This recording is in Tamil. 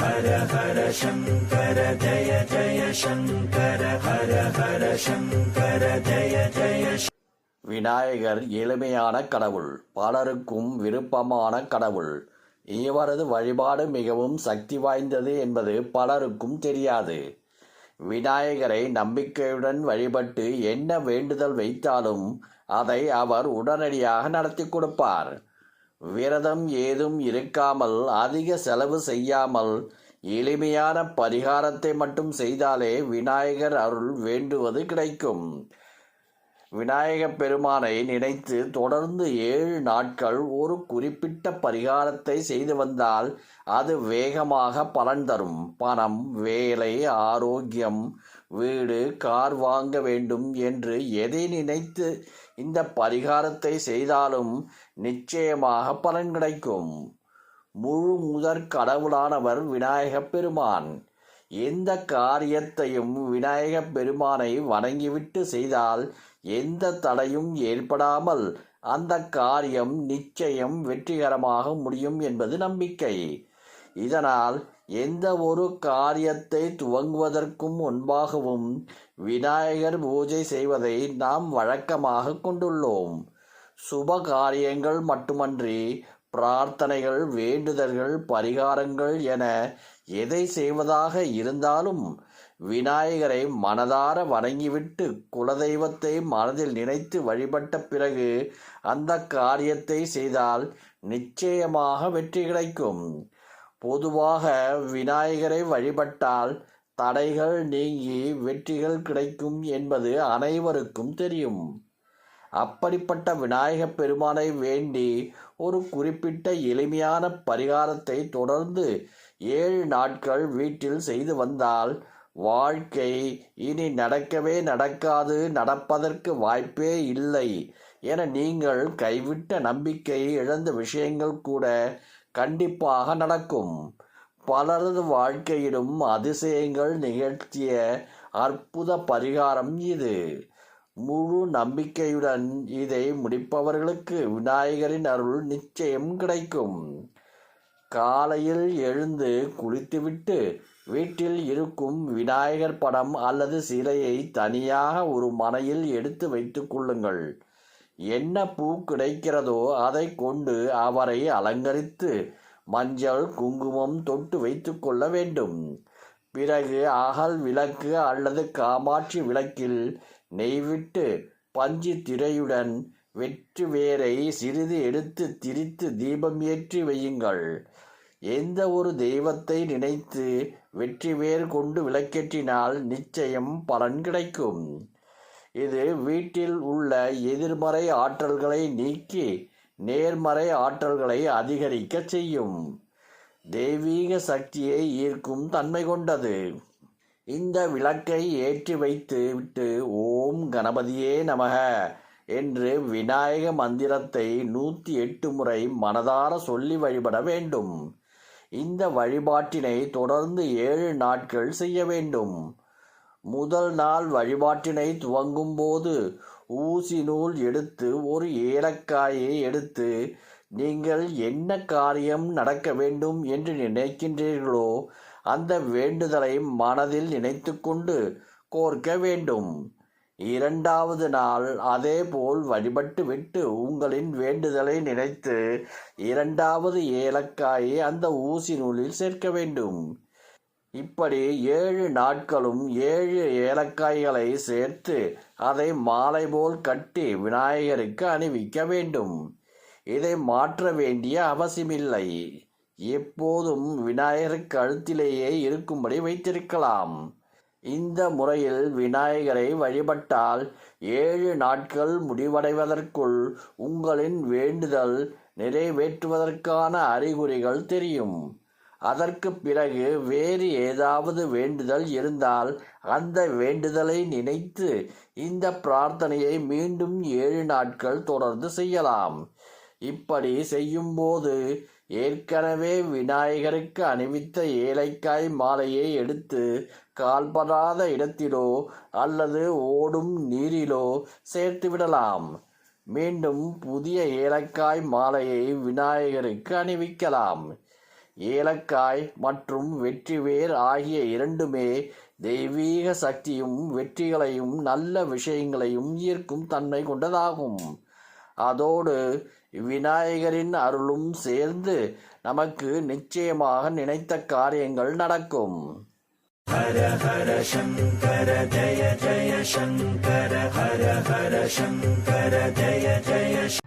ஹர ஹர சங்கர ஜய ஜய சங்கர ஹர ஹர சங்கர ஜய ஜய. விநாயகர் எளிமையான கடவுள், பலருக்கும் விருப்பமான கடவுள். இவரது வழிபாடு மிகவும் சக்தி வாய்ந்தது என்பது பலருக்கும் தெரியாது. விநாயகரை நம்பிக்கையுடன் வழிபட்டு என்ன வேண்டுதல் வைத்தாலும் அதை அவர் உடனடியாக நடத்தி கொடுப்பார். விரதம் ஏதும் இருக்காமல், அதிக செலவு செய்யாமல், எளிமையான பரிகாரத்தை மட்டும் செய்தாலே விநாயகர் அருள் வேண்டுவது கிடைக்கும். விநாயகப் பெருமானை நினைத்து தொடர்ந்து 7 நாட்கள் ஒரு குறிப்பிட்ட பரிகாரத்தை செய்து வந்தால் அது வேகமாக பலன் தரும். பணம், வேலை, ஆரோக்கியம், வீடு, கார் வாங்க வேண்டும் என்று எதை நினைத்து இந்த பரிகாரத்தை செய்தாலும் நிச்சயமாக பலன் கிடைக்கும். முழு முதற் கடவுளானவர் விநாயகப் பெருமான். எந்த காரியத்தையும் விநாயகப் பெருமானை வணங்கிவிட்டு செய்தால் எந்த தடையும் ஏற்படாமல் அந்த காரியம் நிச்சயம் வெற்றிகரமாக முடியும் என்பது நம்பிக்கை. இதனால் எந்த ஒரு காரியத்தை துவங்குவதற்கும் முன்பாகவும் விநாயகர் பூஜை செய்வதை நாம் வழக்கமாக கொண்டுள்ளோம். சுப காரியங்கள் மட்டுமன்றி பிரார்த்தனைகள், வேண்டுதல்கள், பரிகாரங்கள் என எதை செய்வதாக இருந்தாலும் விநாயகரை மனதார வணங்கிவிட்டு குலதெய்வத்தை மனதில் நினைத்து வழிபட்ட பிறகு அந்த காரியத்தை செய்தால் நிச்சயமாக வெற்றி கிடைக்கும். பொதுவாக விநாயகரை வழிபட்டால் தடைகள் நீங்கி வெற்றிகள் கிடைக்கும் என்பது அனைவருக்கும் தெரியும். அப்படிப்பட்ட விநாயகப் பெருமானை வேண்டி ஒரு குறிப்பிட்ட எளிமையான பரிகாரத்தை தொடர்ந்து 7 நாட்கள் வீட்டில் செய்து வந்தால் வாழ்க்கை இனி நடக்கவே நடக்காது, நடப்பதற்கு வாய்ப்பே இல்லை என நீங்கள் கைவிட்ட நம்பிக்கை இழந்த விஷயங்கள் கூட கண்டிப்பாக நடக்கும். பலரது வாழ்க்கையிலும் அதிசயங்கள் நிகழ்த்திய அற்புத பரிகாரம் இது. முழு நம்பிக்கையுடன் இதை முடிப்பவர்களுக்கு விநாயகரின் அருள் நிச்சயம் கிடைக்கும். காலையில் எழுந்து குளித்துவிட்டு வீட்டில் இருக்கும் விநாயகர் படம் அல்லது சிலையை தனியாக ஒரு மனையில் எடுத்து வைத்துக் கொள்ளுங்கள். என்ன பூ கிடைக்கிறதோ அதை கொண்டு அவரை அலங்கரித்து மஞ்சள், குங்குமம் தொட்டு வைத்து கொள்ள வேண்டும். பிறகு அகல் விளக்கு அல்லது காமாட்சி விளக்கில் நெய் விட்டு பஞ்சு திரையுடன் வெற்றி வேரை சிறிது எடுத்து திரித்து தீபம் ஏற்றி வையுங்கள். எந்த ஒரு தெய்வத்தை நினைத்து வெற்றி வேர் கொண்டு விளக்கேற்றினால் நிச்சயம் பலன் கிடைக்கும். இது வீட்டில் உள்ள எதிர்மறை ஆற்றல்களை நீக்கி நேர்மறை ஆற்றல்களை அதிகரிக்க செய்யும். தெய்வீக சக்தியை ஈர்க்கும் தன்மை கொண்டது. இந்த விளக்கை ஏற்றி வைத்து விட்டு ஓம் கணபதியே நமக என்று விநாயக மந்திரத்தை 108 முறை மனதார சொல்லி வழிபட வேண்டும். இந்த வழிபாட்டினை தொடர்ந்து 7 நாட்கள் செய்ய வேண்டும். முதல் நாள் வழிபாட்டினை துவங்கும் போது ஊசி நூல் எடுத்து ஒரு ஏலக்காயை எடுத்து நீங்கள் என்ன காரியம் நடக்க வேண்டும் என்று நினைக்கின்றீர்களோ அந்த வேண்டுதலை மனதில் நினைத்து கொண்டு கோர்க்க வேண்டும். 2வது நாள் அதே போல் வழிபட்டு விட்டு உங்களின் வேண்டுதலை நினைத்து 2வது ஏலக்காயை அந்த ஊசி நூலில் சேர்க்க வேண்டும். இப்படி 7 நாட்களும் 7 ஏலக்காய்களை சேர்த்து அதை மாலை போல் கட்டி விநாயகருக்கு அணிவிக்க வேண்டும். இதை மாற்ற வேண்டிய அவசியமில்லை. எப்போதும் விநாயகர் கழுத்திலேயே இருக்கும்படி வைத்திருக்கலாம். இந்த முறையில் விநாயகரை வழிபட்டால் 7 நாட்கள் முடிவடைவதற்குள் உங்களின் வேண்டுதல் நிறைவேற்றுவதற்கான அறிகுறிகள் தெரியும். அதற்கு பிறகு வேறு ஏதாவது வேண்டுதல் இருந்தால் அந்த வேண்டுதலை நினைத்து இந்த பிரார்த்தனையை மீண்டும் 7 நாட்கள் தொடர்ந்து செய்யலாம். இப்படி செய்யும்போது ஏற்கனவே விநாயகருக்கு அணிவித்த ஏலக்காய் மாலையை எடுத்து கால்படாத இடத்திலோ அல்லது ஓடும் நீரிலோ சேர்த்து விடலாம். மீண்டும் புதிய ஏலக்காய் மாலையை விநாயகருக்கு அணிவிக்கலாம். ஏலக்காய் மற்றும் வெற்றிவேர் ஆகிய இரண்டுமே தெய்வீக சக்தியும் வெற்றிகளையும் நல்ல விஷயங்களையும் ஈர்க்கும் தன்மை கொண்டதாகும். அதோடு விநாயகரின் அருளும் சேர்ந்து நமக்கு நிச்சயமாக நினைத்த காரியங்கள் நடக்கும். ஹர ஹர சங்கர ஜய ஜய சங்கர ஹர ஹர சங்கர ஜய ஜய